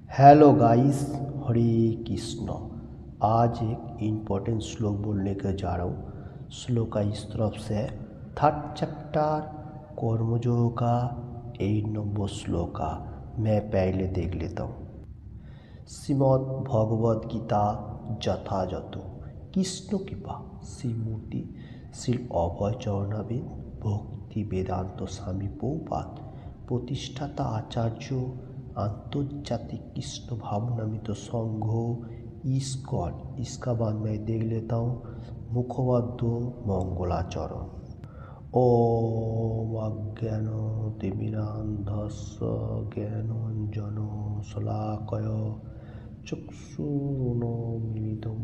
Hello guys. हरे कृष्ण। आज एक important श्लोक बोलने के जा रहा हूँ। श्लोक का इस तरफ से है, थर्ड चैप्टर कर्मयोग का 8 नंबर श्लोक का। मैं पहले देख लेता हूँ। श्रीमद् भगवद गीता যথাযথ কৃষ্ণ কৃপা শ্রীমূর্তি শ্রী অভয় চরণাবিদ ভক্তি বেদান্ত স্বামী প্রভুপাদ প্রতিষ্ঠাতা আচার্য आंतर्जातिक कृष्ण भावनामित संघ इस्कॉन। इसका बाद मैं देख लेता हूँ मुखबद्ध मंगलाचरण। ओम अज्ञानतिमिरान्धस्य ज्ञानाञ्जनशलाकय चक्षुरुन्मीलितं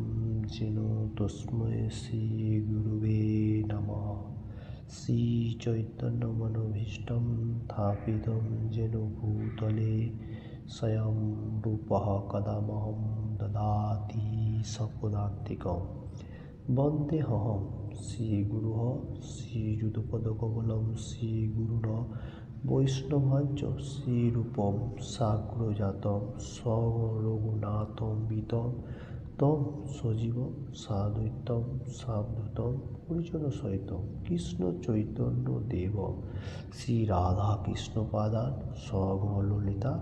येन तस्मै श्रीगुरुवे नमः। श्रीचैतन्यमनोभीष्टं स्थापितं येन भूतले स्वयं रूपः कदा मह्यं ददाति स्वपदान्तिकं। वन्देऽहं श्रीगुरुः श्रीयुतपदकमलं श्रीगुरुन् वैष्णवांश्च श्रीरूपं साग्रजातं सरघुनाथं वितं तम सजीव साद्वैतं सावधूतं परिजन सहित कृष्ण चैतन्य देव श्री राधा कृष्ण पादान सगललिता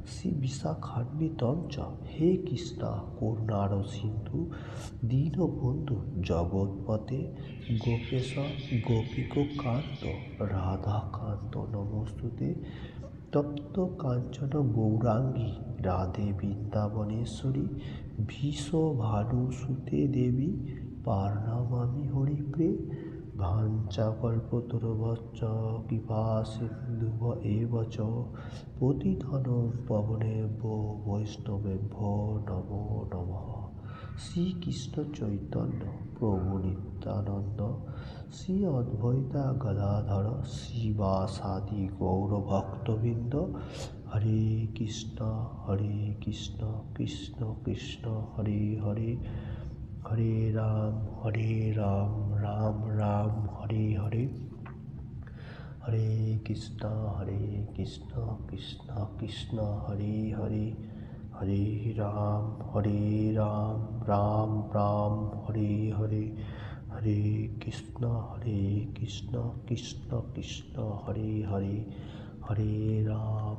श्री विशाखान्वितं च। हे कृष्णा करुणार सिंधु दीनबंधु जगत्पते गोपेश गोपिकान्त राधाकान्त नमोस्तुते। तप्त कांचन गौरांगी राधे वृंदावनेश्वरी भीषभानुसुते देवी पारनामामि हरिप्रिये। भाञ्छाकल्पतरुभ्यश्च कृपा सिन्धुभ्य एव च पतितानां पावनेभ्यो वैष्णवेभ्यो नमो नमः। श्री कृष्ण चैतन्य प्रभु नित्यानंद श्री अद्वैता गदाधर श्रीवासादि गौरभक्तवृंद। हरे कृष्ण कृष्ण कृष्ण हरे हरे हरे राम राम राम हरे हरे। हरे कृष्ण कृष्ण कृष्ण हरे हरे हरे राम राम राम हरे हरे। हरे कृष्ण कृष्ण कृष्ण हरे हरे हरे राम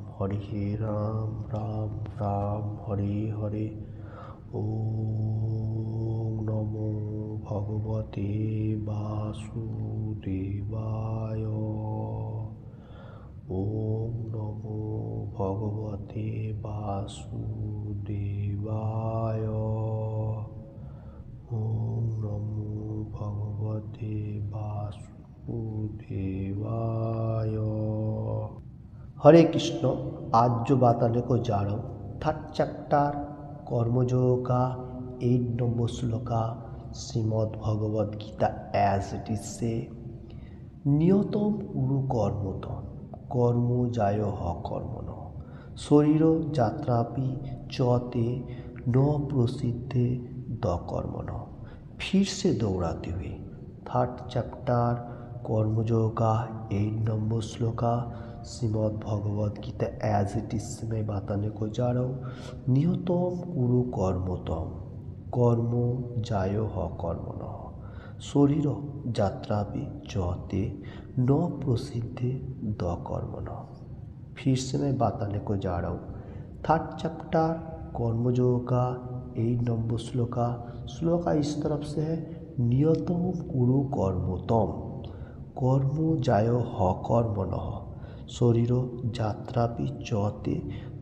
राम राम हरे हरे। ओम नमो भगवते वासुदेवाय। ओम नमो भगवते वासुदेवाय। ओम नमो भगवते वासुदेवाय। हरे कृष्ण। आज जो बताने को जा रहा हूँ थर्ड चैप्टर कर्मयोग का 8 नंबर श्लोक Shrimad Bhagavad Gita as it is से नियतम कुरु कर्मतम कर्म जाय कर्मण शरीर यात्रापि चते न प्रसिद्धे द कर्मण। फिर से दोहराते हुए थर्ड चैप्टर कर्मयोग का 8 नंबर श्लोक Shrimad Bhagavad Gita as it is में बताने को जा रहा हूँ। नियतम कुरु कर्मतम कर्म जाय कर्मण शरीर यात्रापि चते न प्रसिद्धे द कर्मण। फिर से मैं बताने को जा रहा हूँ थर्ड चैप्टर कर्मयोग का 8 नंबर श्लोक इस तरफ से है, नियतम कुरु कर्मतम कर्म जाय कर्मण शरीर यात्रापि चते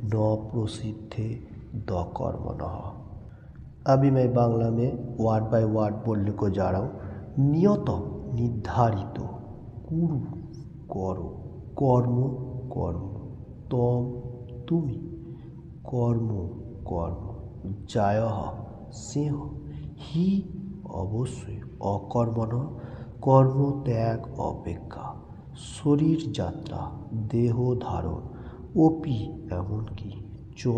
न प्रसिद्धे द कर्मण। अभी मैं बांग्ला में वार्ड बाय वार्ड बोलने को जा रहा हूँ। नियत निर्धारित कुरु करो कर्म कर्म तम तुमी कर्म कर्म जाय सिंह ही अवश्य अकर्मण कर्म त्याग अपेक्षा शरीर यात्रा देह धारण ओपि एमनकि च ओ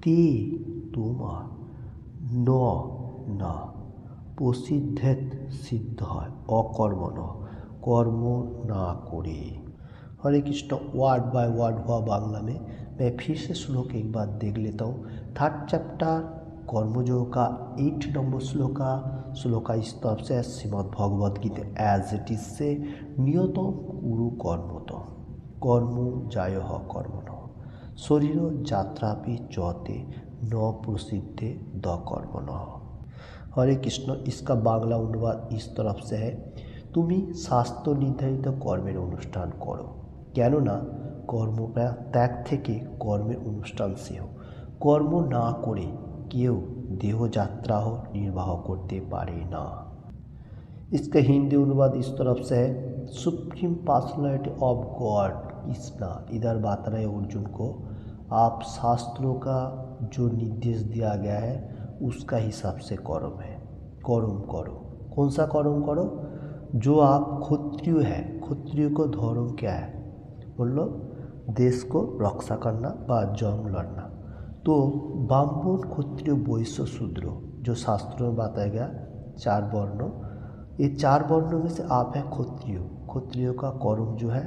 ते তোমার ন না প্রসিদ্ধেত সিদ্ধ হয় অকর্মণ কর্ম না করে। हरे कृष्ण। वार्ड बाय वार्ड हुआ बांग्ला में मैं फिर से श्लोक एक बार देख लेता हूँ। 3rd चैप्टर कर्मयोग का 8 नंबर श्लोका इस तरफ से Shrimad Bhagavad Gita as it is से नियतम कुरु कर्मतः कर्म जायः कर्मणः शरीर যাত্রাপি चौथे न प्रसिद्धे द कर्मणः। हरे कृष्ण। इसका बांग्ला अनुवाद इस तरफ से है, তুমি শাস্ত্র নির্ধারিত কর্মের অনুষ্ঠান করো, কেননা কর্মটা ত্যাগ থেকে কর্মের অনুষ্ঠান সেও। কর্ম না করে কেউ দেহযাত্রাও निर्वाह करते पारे ना। इसका हिंदी अनुवाद इस तरफ से है, supreme personality of God Krishna इधर बता रहे अर्जुन को, आप शास्त्रों का जो निर्देश दिया गया है उसका हिसाब से कर्म है। कर्म करो, कौन सा कर्म करो? जो आप क्षत्रिय है, क्षत्रिय को धर्म क्या है? बोलो देश को रक्षा करना व जंग लड़ना। तो ब्राह्मण क्षत्रिय वैश्य शूद्र जो शास्त्रों में बताया गया 4 वर्ण, ये 4 वर्णों में से आप है क्षत्रिय। क्षत्रिय का कर्म जो है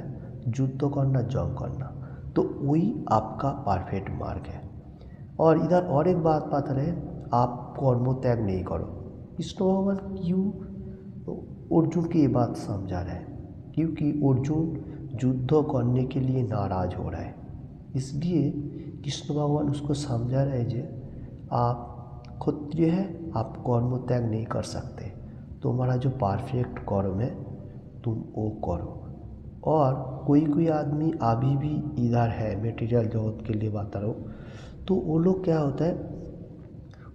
युद्ध करना, जंग करना, तो वही आपका परफेक्ट मार्ग है। और इधर और एक बात बता रहे, आप कर्म त्याग नहीं करो। कृष्ण भगवान क्यों अर्जुन की ये बात समझा रहा है? क्योंकि अर्जुन युद्ध करने के लिए नाराज हो रहा है, इसलिए कृष्ण भगवान उसको समझा रहे जे आप क्षत्रिय है, आप कर्म त्याग नहीं कर सकते, तुम्हारा जो परफेक्ट कर्म है तुम वो करो। और कोई आदमी अभी भी इधर है, मटेरियल जगत के लिए बता रहा हूँ, तो वो लोग क्या होता है,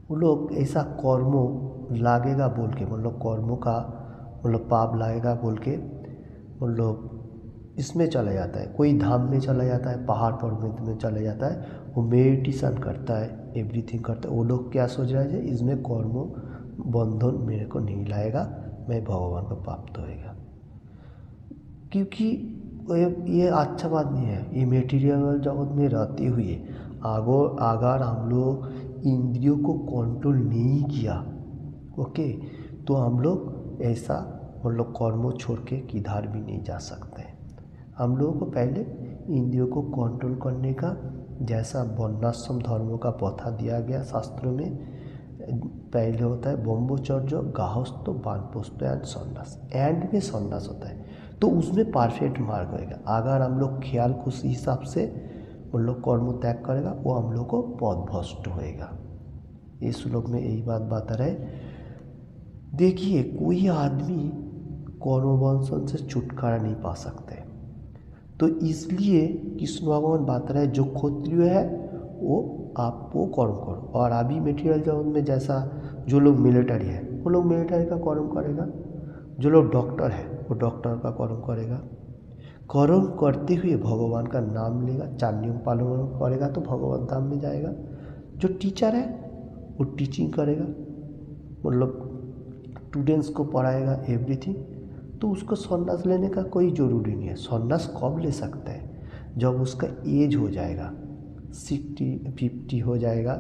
वो लोग ऐसा कर्म लागेगा बोल के, मतलब कर्मों का मतलब पाप लगेगा बोल के मतलब इसमें चला जाता है, कोई धाम में चला जाता है, पहाड़ पर्वत में चला जाता है, वो मेडिटेशन करता है, एवरीथिंग करता है। वो लोग क्या सोच रहा है, इसमें कर्म बंधन मेरे को नहीं लाएगा, मैं भगवान को प्राप्त होएगा। क्योंकि ये अच्छा बात नहीं है। ये मटेरियल जगत में रहते हुए अगर हम लोग इंद्रियों को कंट्रोल नहीं किया, ओके, तो हम लोग ऐसा मतलब कर्म छोड़ के किधर भी नहीं जा सकते। हम लोगों को पहले इंद्रियों को कंट्रोल करने का, जैसा वर्णाश्रम धर्मों का प्रथा दिया गया शास्त्रों में, पहले होता है ब्रह्मचर्य, गाहस्थ्य, वानप्रस्थ एंड संन्यास, एंड में संन्यास होता है, तो उसमें परफेक्ट मार्ग होएगा। अगर हम लोग ख्याल को उस हिसाब से उन लोग कर्म त्याग करेगा, वो हम लोग को पथभ्रष्ट होएगा। इस श्लोक में यही बात बता रहे। देखिए, कोई आदमी कर्म बंधन से छुटकारा नहीं पा सकते, तो इसलिए कृष्ण भगवान बता रहे जो क्षत्रिय है वो आप वो कर्म करो। और अभी मटेरियल जगत में जैसा जो लोग मिलिट्री है वो लोग मिलिट्री का कर्म करेगा, जो लोग डॉक्टर है वो डॉक्टर का कर्म करेगा। कर्म करते हुए भगवान का नाम लेगा, 4 नियम पालन करेगा तो भगवान धाम में जाएगा। जो टीचर है वो टीचिंग करेगा, मतलब स्टूडेंट्स को पढ़ाएगा एवरीथिंग, तो उसको संन्यास लेने का कोई ज़रूरी नहीं है। संन्यास कब ले सकता है? जब उसका एज हो जाएगा, 60-50 हो जाएगा,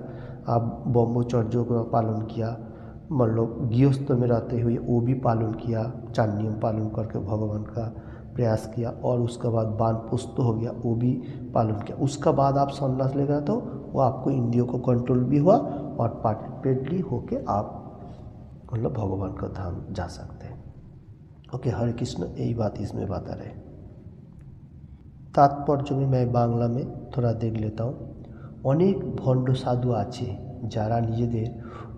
आप ब्रह्मचर्य का पालन किया, मतलब गृहस्थ में रहते हुए वो भी पालन किया, 4 नियम पालन करके भगवान का प्रयास किया, और उसके बाद वानप्रस्थ हो गया, वो भी पालन किया, उसका बाद आप संन्यास लेगा तो वो आपको इंद्रियों को कंट्रोल भी हुआ और परफेक्टली होके आप मतलब भगवान का धाम जा सकते हैं। ओके, हरे कृष्ण, यही बात इसमें बता रहे। तात्पर्य में मैं बांग्ला में थोड़ा देख लेता हूँ। অনেক ভণ্ড সাধু আছে যারা নিজেদের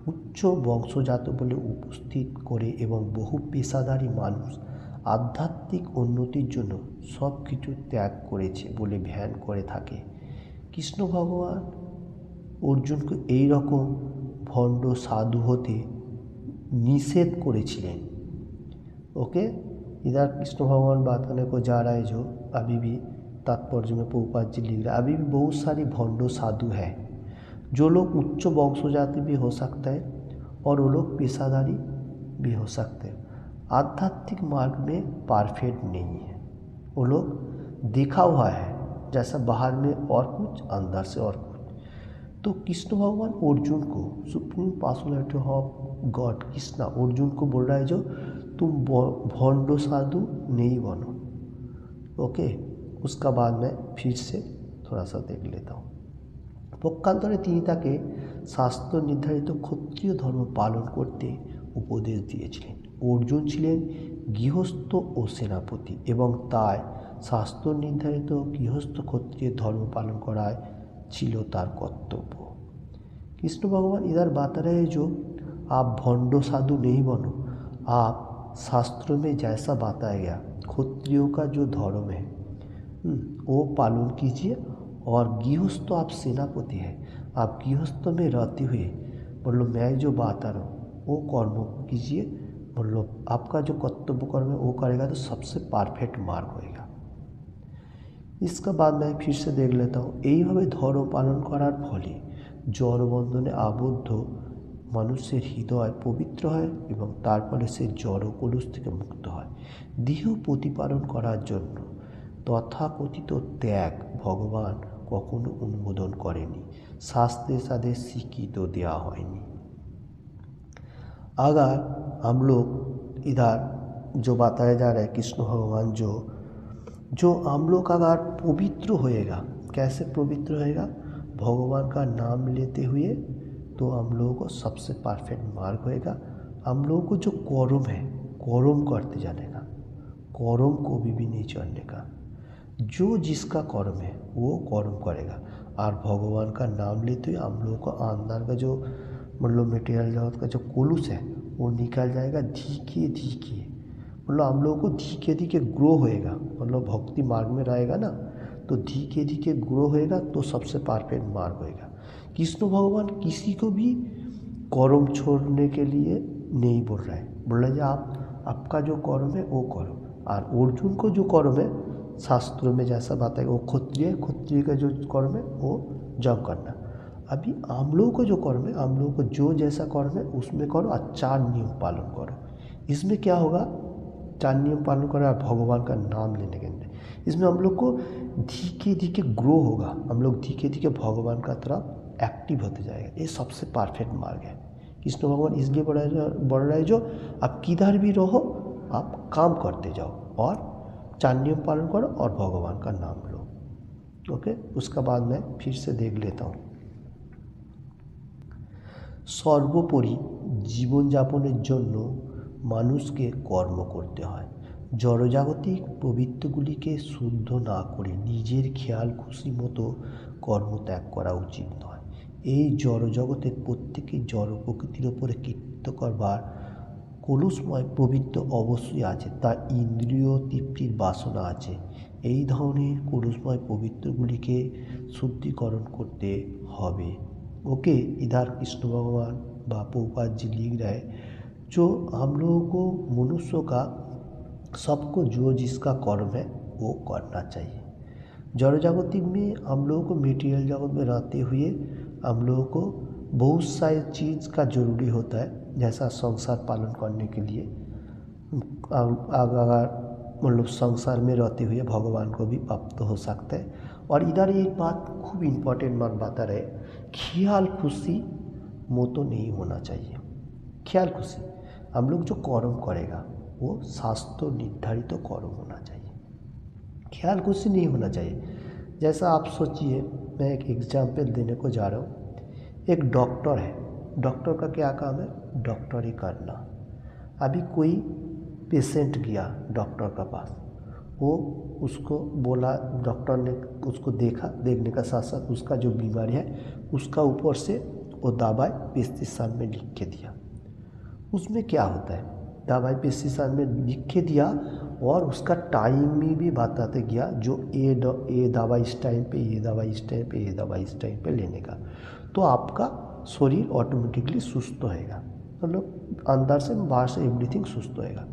উচ্চ বংশজাত বলে উপস্থিত করে এবং বহু পেশাদারী মানুষ আধ্যাত্মিক উন্নতির জন্য সব কিছু ত্যাগ করেছে বলে ধ্যান করে থাকে। কৃষ্ণ ভগবান অর্জুনকে এই রকম ভণ্ড সাধু হতে निषेध করেছিলেন। ओके, इधर कृष्ण भगवान बताने को जा रहा है जो अभी भी तात्पर्य में प्रभुपाद जी लिख रहा है, अभी भी बहुत सारी भंडो साधु है जो लोग उच्च वंशजाति भी हो सकता है और वो लोग पेशादारी भी हो सकते हैं, आध्यात्मिक मार्ग में परफेक्ट नहीं है। वो लोग देखा हुआ है जैसा बाहर में और कुछ, अंदर से और कुछ। तो कृष्ण भगवान अर्जुन को, supreme personality of God Krishna Arjun को बोल रहा है जो तुम भंडो साधु नहीं बनो। ओके, उसका बाद मैं फिर से थोड़ा सा देख लेता हूँ। পক্ষান্তরে তিনি তাকে শাস্ত্র নির্ধারিত ক্ষত্রিয় ধর্ম পালন করতে উপদেশ দিয়েছিলেন। অর্জুন ছিলেন গৃহস্থ ও সেনাপতি এবং তাই শাস্ত্র নির্ধারিত গৃহস্থ ক্ষত্রিয় ধর্ম পালন করাই ছিল তার কর্তব্য। कृष्ण भगवान इधर बता रहे जो आप भंडो साधु नहीं बनो, आप शास्त्रों में जैसा बताया गया क्षत्रियों का जो धर्म है वो पालन कीजिए और गृहस्थ आप सेनापति है, आप गृहस्थ में रहते हुए मतलब मैं जो बता रहा हूँ वो कर्म कीजिए, मतलब आपका जो कर्तव्य कर्म है वो करेगा तो सबसे परफेक्ट मार्ग होएगा। इसका बाद मैं फिर से देख लेता हूँ। এইভাবে ধর্ম পালন করার ফলে জড়বন্ধনে আবদ্ধ মানুষের হৃদয় পবিত্র হয় এবং তার ফলে সে জড় কলুষ থেকে মুক্ত হয়। দেহ প্রতিপালন করার জন্য তথাকথিত ত্যাগ ভগবান কখনো অনুমোদন করেনি, শাস্ত্রে তাদের স্বীকৃত দেওয়া হয়নি। अगर हम लोग इधर जो बताया जा रहा है कृष्ण भगवान जो हम लोग अगर पवित्र होएगा, कैसे पवित्र होएगा, भगवान का नाम लेते हुए तो हम लोगों को सबसे परफेक्ट मार्ग होएगा। हम लोगों को जो कर्म है कर्म करते जाने का, कर्म को भी नहीं चढ़ने का। जो जिसका कर्म है वो कर्म करेगा और भगवान का नाम लेते हुए हम लोगों को अंदर का जो मतलब मटेरियल जगत का जो कोलूस है वो निकल जाएगा धीरे धीरे, मतलब हम लोगों को धीरे धीरे ग्रो होएगा, मतलब भक्ति मार्ग में रहेगा ना तो धीरे धीरे ग्रो होएगा तो सबसे परफेक्ट मार्ग होएगा। कृष्ण भगवान किसी को भी कर्म छोड़ने के लिए नहीं बोल रहा है, बोल रहा है आप आपका जो कर्म है वो करो। और अर्जुन को जो कर्म है शास्त्रों में जैसा बात है वो क्षत्रिय का जो कर्म है वो जंग करना। अभी हम लोगों को जो कर्म है हम लोगों को जो जैसा कर्म है उसमें करो और 4 नियम पालन करो। इसमें क्या होगा, 4 नियम पालन करो और भगवान का नाम लेने के अंदर इसमें हम लोग को धीरे धीरे ग्रो होगा, हम लोग धीरे धीरे भगवान का तरफ एक्टिव होते जाएगा। ये सबसे परफेक्ट मार्ग है। कृष्ण भगवान इसलिए बढ़ रहा है जो आप किधर भी रहो आप काम करते जाओ और 4 नियम पालन करो और भगवान का नाम लो। ओके, उसका बाद मैं फिर से देख लेता हूँ। সর্বোপরি জীবনযাপনের জন্য মানুষকে কর্ম করতে হয়। জড়জাগতিক প্রবৃত্তিগুলিকে শুদ্ধ না করে নিজের খেয়াল খুশি মতো কর্মত্যাগ করা উচিত নয়। এই জড়জগতের প্রত্যেকেই জড় প্রকৃতির ওপরে কৃত্য করবার কলুষময় প্রবৃত্তি অবশ্যই আছে, তা ইন্দ্রিয় তৃপ্তির বাসনা আছে। এই ধরনের কলুষময় প্রবৃত্তিগুলিকে शुद्धिकरण करते হবে। ओके, इधर कृष्ण भगवान व प्रभुपाद जी लिख रहे जो हम लोगों को मनुष्य का सबको जो जिसका कर्म है वो करना चाहिए। जड़ जागतिक में हम लोगों को मटेरियल जगत में रहते हुए हम लोगों को बहुत सारी चीज़ का ज़रूरी होता है, जैसा संसार पालन करने के लिए अगर मतलब संसार में रहते हुए भगवान को भी प्राप्त हो सकता है। और इधर एक बात खूब इम्पोर्टेंट बात बता रहे, ख्याल खुशी मोतो नहीं होना चाहिए। ख्याल खुशी हम लोग जो कर्म करेगा वो शास्त्र निर्धारित तो कर्म होना चाहिए, ख्याल खुशी नहीं होना चाहिए। जैसा आप सोचिए, मैं एक एग्जाम्पल देने को जा रहा हूँ। एक डॉक्टर है, डॉक्टर का क्या काम है, डॉक्टरी करना। अभी कोई पेशेंट गया डॉक्टर का पास, वो उसको बोला, डॉक्टर ने उसको देखा, देखने का साथ साथ उसका जो बीमारी है उसका ऊपर से वो दवाई पेस्टिसाइड में लिख के दिया। उसमें क्या होता है, दवाई पेस्टिसाइड में लिख के दिया और उसका टाइम भी बताते गया जो ये दवाई इस टाइम पे, ये दवाई इस टाइम पे, ये दवाई इस टाइम पे लेने का, तो आपका शरीर ऑटोमेटिकली सुस्त होएगा, मतलब अंदर से बाहर से एवरीथिंग सुस्त होएगा।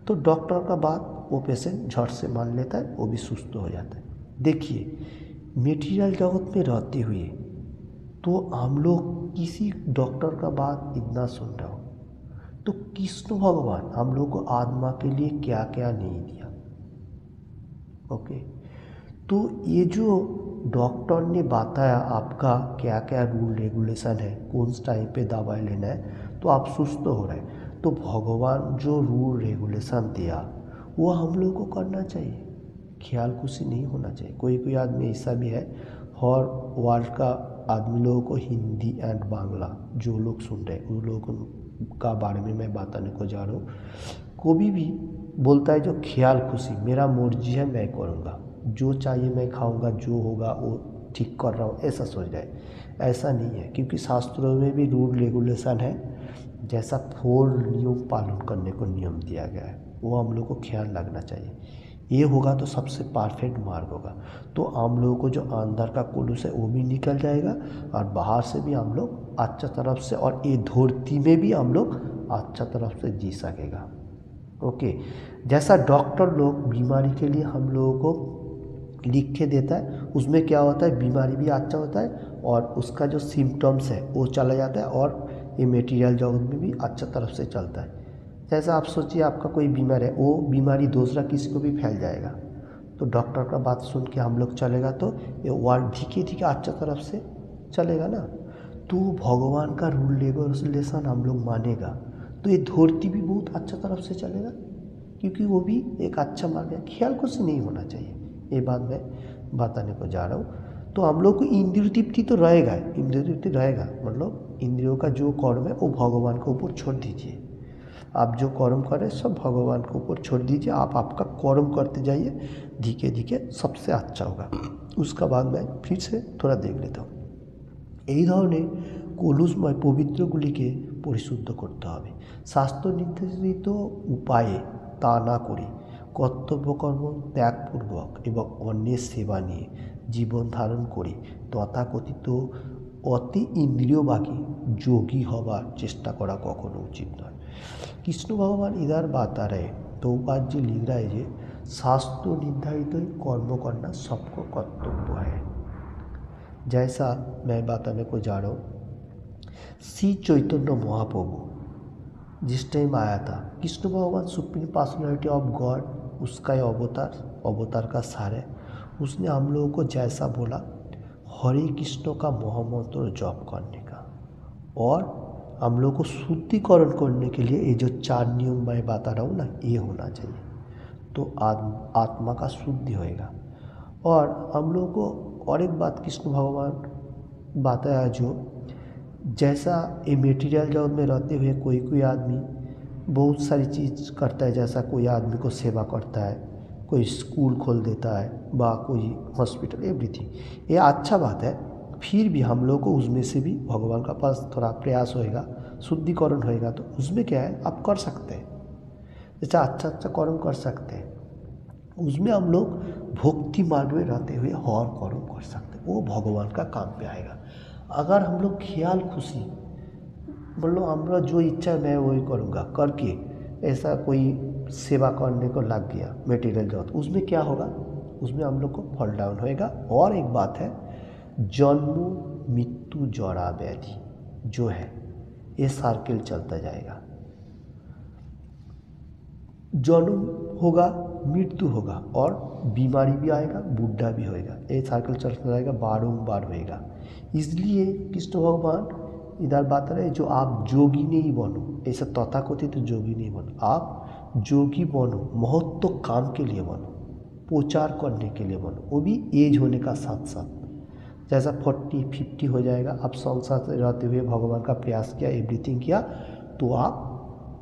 तो डॉक्टर का बात वो पेशेंट झट से मान लेता है, वो भी सुस्त हो जाता है। देखिए, मटेरियल जगत में रहते हुए तो हम लोग किसी डॉक्टर का बात इतना सुन रहा हो, तो कृष्ण भगवान हम लोग को आत्मा के लिए क्या क्या नहीं दिया। ओके, तो ये जो डॉक्टर ने बताया आपका क्या क्या रूल रेगुलेशन है, कौन टाइम पे दवाई लेना है, तो आप सुस्त हो रहे हैं, तो भगवान जो रूल रेगुलेशन दिया वो हम लोग को करना चाहिए। ख्याल खुशी नहीं होना चाहिए। कोई कोई आदमी ऐसा भी है, हर वर्ल्ड का आदमी लोगों को हिंदी एंड बांग्ला जो लोग सुन रहे हैं उन लोगों का बारे में मैं बताने को जा रहा हूँ। कोई भी बोलता है जो ख्याल खुशी, मेरा मर्जी है मैं करूँगा, जो चाहिए मैं खाऊँगा, जो होगा वो ठीक कर रहा हूँ, ऐसा सोच रहा है। ऐसा नहीं है, क्योंकि शास्त्रों में भी रूल रेगुलेशन है, जैसा 4 नियम पालन करने को नियम दिया गया है वो हम लोग को ख्याल रखना चाहिए। ये होगा तो सबसे परफेक्ट मार्ग होगा। तो हम लोगों को जो अंदर का कुलूस है वो भी निकल जाएगा और बाहर से भी हम लोग अच्छा तरफ से, और ये धरती में भी हम लोग अच्छा तरफ से जी सकेगा। ओके, जैसा डॉक्टर लोग बीमारी के लिए हम लोगों को लिख के देता है, उसमें क्या होता है, बीमारी भी अच्छा होता है और उसका जो सिम्टम्स है वो चला जाता है और ये मटेरियल जगत में भी अच्छा तरफ से चलता है। जैसा आप सोचिए आपका कोई बीमार है, वो बीमारी दूसरा किसी को भी फैल जाएगा, तो डॉक्टर का बात सुन के हम लोग चलेगा तो ये वर्ल्ड धीरे धीरे अच्छा तरफ से चलेगा ना। तो भगवान का रूल रेगुलेशन हम लोग मानेगा तो ये धरती भी बहुत अच्छा तरफ से चलेगा, क्योंकि वो भी एक अच्छा मार्ग है। ख्याल कुछ नहीं होना चाहिए, ये बात मैं बताने को जा रहा हूँ। तो हम लोग को इंद्रिय तृप्ति तो रहेगा, इंद्रिय तृप्ति रहेगा, मतलब इंद्रियों का जो कर्म है वो भगवान के ऊपर छोड़ दीजिए। आप जो कर्म करें सब भगवान के ऊपर छोड़ दीजिए, आप आपका कर्म करते जाइए, धीरे धीरे सबसे अच्छा होगा। उसका बाद मैं फिर से थोड़ा देख लेता हूँ। এই ধরনের কলুষময় পবিত্রগুলিকে পরিশুদ্ধ করতে হবে। শাস্ত্র নির্দেশিত উপায়ে তা না করে কর্তব্যকর্ম ত্যাগপূর্বক এবং অন্যের সেবা নিয়ে জীবন ধারণ করে তথাকথিত অতি ইন্দ্রিয়বাগী যোগী হবার চেষ্টা করা কখনো উচিত নয়। কৃষ্ণ ভগবান इधर बता रहे प्रभुपाद जी लिख रहा है যে शास्त्र निर्धारित कर्म करना सबको कर्तव्य है। जैसा मैं बताने को जा रहा हूँ, श्री चैतन्य महाप्रभु जिस टाइम आया था, कृष्ण भगवान सुप्रीम पर्सनालिटी ऑफ गॉड, उसका ये अवतार का सार है। उसने हम लोगों को जैसा बोला हरे कृष्ण का महामंत्र जप करने का, और हम लोग को शुद्धिकरण करने के लिए ये जो 4 नियम मैं बता रहा हूँ ना, ये होना चाहिए, तो आत्मा का शुद्धि होएगा। और हम लोग को और एक बात कृष्ण भगवान बताया, जो जैसा ये मटेरियल जगत में रहते हुए कोई कोई आदमी बहुत सारी चीज़ करता है, जैसा कोई आदमी को सेवा करता है, कोई स्कूल खोल देता है बा कोई हॉस्पिटल, एवरीथिंग, ये अच्छा बात है। फिर भी हम लोग को उसमें से भी भगवान का पास थोड़ा प्रयास होएगा, शुद्धिकरण होएगा, तो उसमें क्या है आप कर सकते हैं, जैसा अच्छा कर्म कर सकते हैं, उसमें हम लोग भक्ति मार्ग में रहते हुए और कर्म कर सकते हैं, वो भगवान का काम पे आएगा। अगर हम लोग ख्याल खुशी मतलब हमारा जो इच्छा है मैं वही करूँगा करके ऐसा कोई सेवा करने को लग गया मटेरियल जगत, उसमें क्या होगा, उसमें हम लोग को फॉल डाउन होएगा। और एक बात है, जन्म मृत्यु जरा व्याधि जो है ये सर्किल चलता जाएगा, जन्म होगा मृत्यु होगा और बीमारी भी आएगा, बूढ़ा भी होएगा, ये सर्कल चलता जाएगा, बारंबार होएगा। इसलिए कृष्ण भगवान इधर बात रहे जो आप जोगी नहीं बनो, ऐसा तथाकथित जोगी नहीं बनो, आप जोगी बनो, महत्व काम के लिए बनो, प्रचार करने के लिए बनो, वो भी एज होने का साथ साथ। जैसा 40-50 हो जाएगा, आप संसार से रहते हुए भगवान का प्रयास किया, एवरीथिंग किया, तो आप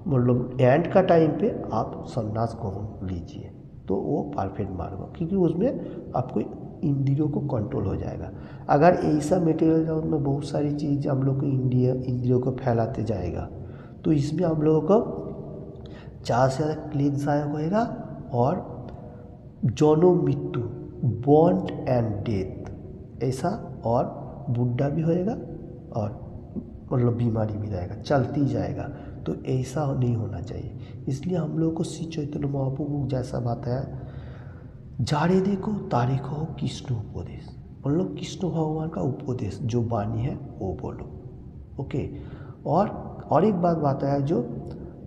मतलब एंड का टाइम पे आप संन्यास ग्रहण लीजिए, तो वो परफेक्ट मार्ग हो, क्योंकि उसमें आपको इंद्रियों को कंट्रोल हो जाएगा। अगर ऐसा मटेरियल जगत में बहुत सारी चीज़ हम लोग को इंद्रियों को फैलाते जाएगा, तो इसमें हम लोगों को ज़्यादा से ज़्यादा क्लीन सहायक होएगा, और जन्म मृत्यु बॉन्ड एंड डेथ ऐसा, और बुढ़ा भी होएगा और मतलब बीमारी भी रहेगा, चलती जाएगा, तो ऐसा नहीं होना चाहिए। इसलिए हम लोगों को श्री चैतन्य महाप्रभु जैसा बताया, जारे देखो तारे कहो कृष्ण उपदेश, मतलब कृष्ण भगवान का उपदेश जो वाणी है वो बोलो। ओके, और एक बात बताया, जो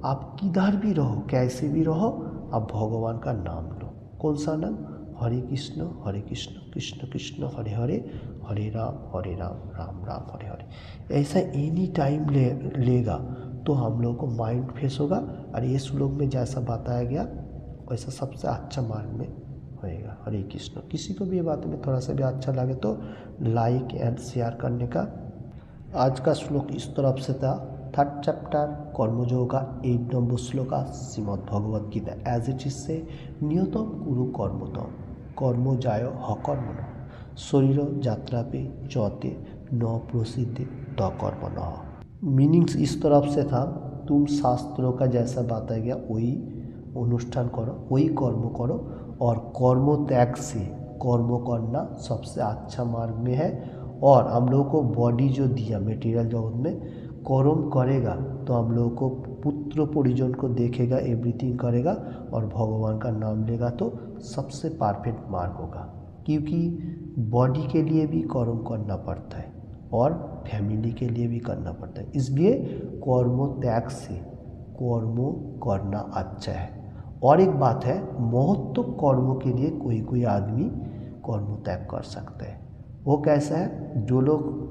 आप किधर भी रहो कैसे भी रहो, आप भगवान का नाम लो। कौन सा नाम? हरे कृष्ण कृष्ण कृष्ण हरे हरे, हरे राम राम राम हरे हरे। ऐसा एनी टाइम लेगा तो हम लोगों को माइंड फ्रेश होगा, और ये श्लोक में जैसा बताया गया वैसा सबसे अच्छा मार्ग में होएगा। हरे कृष्ण। किसी को भी ये बात में थोड़ा सा भी अच्छा लगे तो लाइक एंड शेयर करने का। आज का श्लोक इस तरफ से था, 3rd चैप्टर कर्मयोगा 8 নম্বর श्लोका Shrimad Bhagavad Gita as it is से नियतम कुरु कर्मतम कर्म जाय हकर्मण शरीर यात्रा पे चौते न प्रसिद्धि त कर्म न। मीनिंग्स इस तरफ से था, तुम शास्त्रों का जैसा बताया गया वही अनुष्ठान करो, वही कर्म करो, और कर्म त्याग से कर्म करना सबसे अच्छा मार्ग में है। और हम लोगों को बॉडी जो दिया मेटीरियल जगत में, कर्म करेगा तो हम लोगों को पुत्र परिजन को देखेगा, एवरीथिंग करेगा और भगवान का नाम लेगा तो सबसे परफेक्ट मार्ग होगा। क्योंकि बॉडी के लिए भी कर्म करना पड़ता है और फैमिली के लिए भी करना पड़ता है, इसलिए कर्म त्याग से कर्म करना अच्छा है। और एक बात है, महत्व कर्म के लिए कोई कोई आदमी कर्म त्याग कर सकता है। वो कैसा है, जो लोग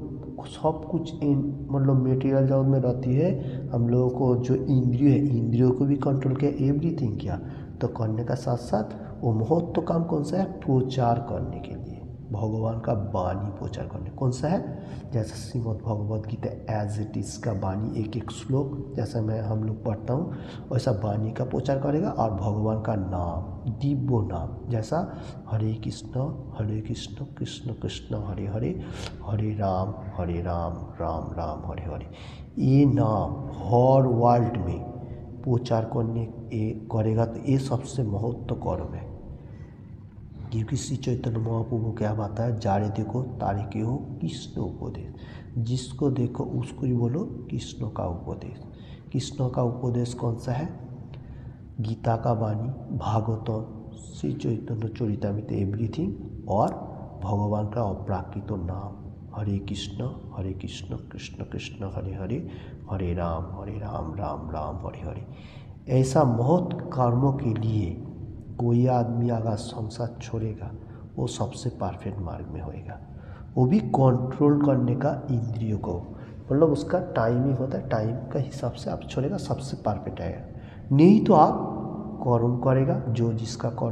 सब कुछ मतलब मेटीरियल जगत में रहती है, हम लोगों को जो इंद्रिय है इंद्रियों को भी कंट्रोल किया, एवरीथिंग किया, तो करने का साथ साथ वो महत्व काम कौन सा है, प्रचार करने के लिए, भगवान का वाणी प्रचार करने। कौन सा है, जैसे Shrimad Bhagavad Gita as it is का वाणी, एक एक श्लोक जैसा मैं हम लोग पढ़ता हूँ वैसा वाणी का प्रचार करेगा। और भगवान का नाम, दिव्य नाम, जैसा हरे कृष्ण कृष्ण कृष्ण हरे हरे, हरे राम राम राम हरे हरे, ये नाम हर वर्ल्ड में प्रचार करने करेगा तो ये सबसे महत्व कर्म है। क्योंकि श्री चैतन्य महाप्रभु क्या बात है, जारे देखो तारे के हो कृष्ण उपदेश, जिसको देखो उसको ही बोलो कृष्ण का उपदेश। कृष्ण का उपदेश कौन सा है, गीता का वाणी, भागवतम, श्री चैतन्य चरितामृत, एवरीथिंग, और भगवान का अपराकृत नाम हरे कृष्ण कृष्ण कृष्ण हरे हरे, हरे राम राम राम हरे हरे। ऐसा महत् कर्मों के लिए कोई आदमी अगर संसार छोड़ेगा वो सबसे परफेक्ट मार्ग में होएगा। वो भी कंट्रोल करने का इंद्रियों को, मतलब उसका टाइमिंग होता है, टाइम का हिसाब से आप छोड़ेगा सबसे परफेक्ट आएगा। नहीं तो आप कर्म करेगा, जो जिसका कर्म